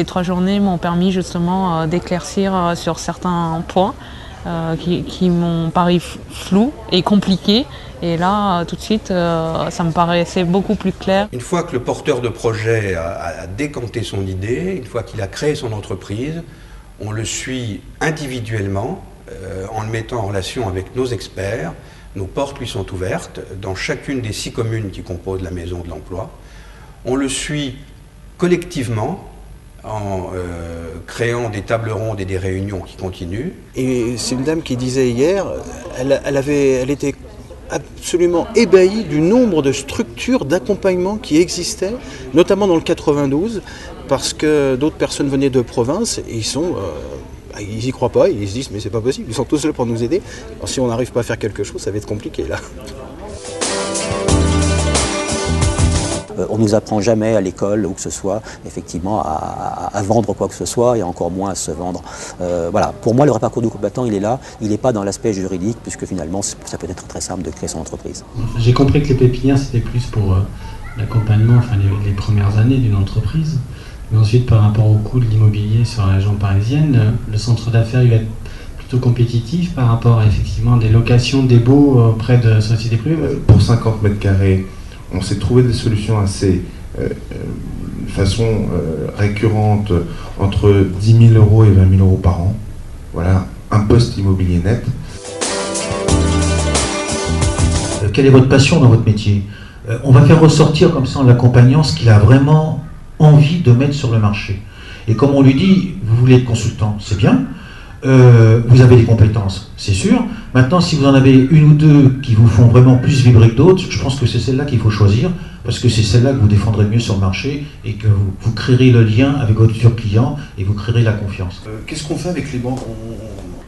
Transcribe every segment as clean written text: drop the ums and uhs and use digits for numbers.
Ces 3 journées m'ont permis justement d'éclaircir sur certains points qui m'ont paru flous et compliqués. Et là, tout de suite, ça me paraissait beaucoup plus clair. Une fois que le porteur de projet a décanté son idée, une fois qu'il a créé son entreprise, on le suit individuellement en le mettant en relation avec nos experts. Nos portes lui sont ouvertes dans chacune des 6 communes qui composent la Maison de l'Emploi. On le suit collectivement en créant des tables rondes et des réunions qui continuent. Et c'est une dame qui disait hier, elle était absolument ébahie du nombre de structures d'accompagnement qui existaient, notamment dans le 92, parce que d'autres personnes venaient de province et ils n'y croient pas, ils se disent mais c'est pas possible, ils sont tous là pour nous aider. Alors, si on n'arrive pas à faire quelque chose, ça va être compliqué là. On ne nous apprend jamais à l'école ou que ce soit effectivement à vendre quoi que ce soit et encore moins à se vendre. Voilà. Pour moi, le vrai parcours du combattant, il est là. Il n'est pas dans l'aspect juridique puisque finalement, ça peut être très simple de créer son entreprise. J'ai compris que les pépinières, c'était plus pour l'accompagnement, enfin les premières années d'une entreprise. Mais ensuite, par rapport au coût de l'immobilier sur la région parisienne, le centre d'affaires il va être plutôt compétitif par rapport à effectivement des locations, des baux auprès de sociétés privées. Pour 50 mètres carrés, on s'est trouvé des solutions assez de façon récurrente entre 10 000 euros et 20 000 euros par an. Voilà, un poste immobilier net. Quelle est votre passion dans votre métier? On va faire ressortir comme ça en l'accompagnant ce qu'il a vraiment envie de mettre sur le marché. Et comme on lui dit, vous voulez être consultant, c'est bien. Vous avez des compétences, c'est sûr. Maintenant, si vous en avez une ou deux qui vous font vraiment plus vibrer que d'autres, je pense que c'est celle-là qu'il faut choisir, parce que c'est celle-là que vous défendrez mieux sur le marché et que vous créerez le lien avec votre futur client et vous créerez la confiance. Qu'est-ce qu'on fait avec les banques?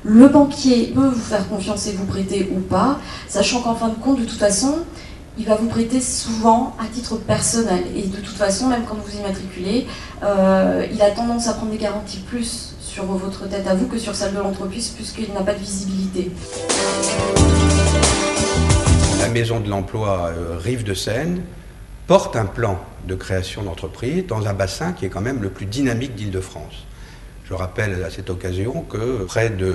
Le banquier peut vous faire confiance et vous prêter ou pas, sachant qu'en fin de compte, de toute façon, il va vous prêter souvent à titre personnel. Et de toute façon, même quand vous y matriculez, il a tendance à prendre des garanties plus sur votre tête à vous que sur celle de l'entreprise, puisqu'il n'a pas de visibilité. La Maison de l'Emploi Rive de Seine porte un plan de création d'entreprise dans un bassin qui est quand même le plus dynamique d'Île-de-France. Je rappelle à cette occasion que près de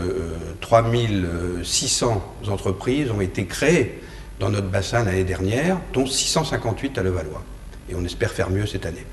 3600 entreprises ont été créées dans notre bassin l'année dernière, dont 658 à Levallois. Et on espère faire mieux cette année.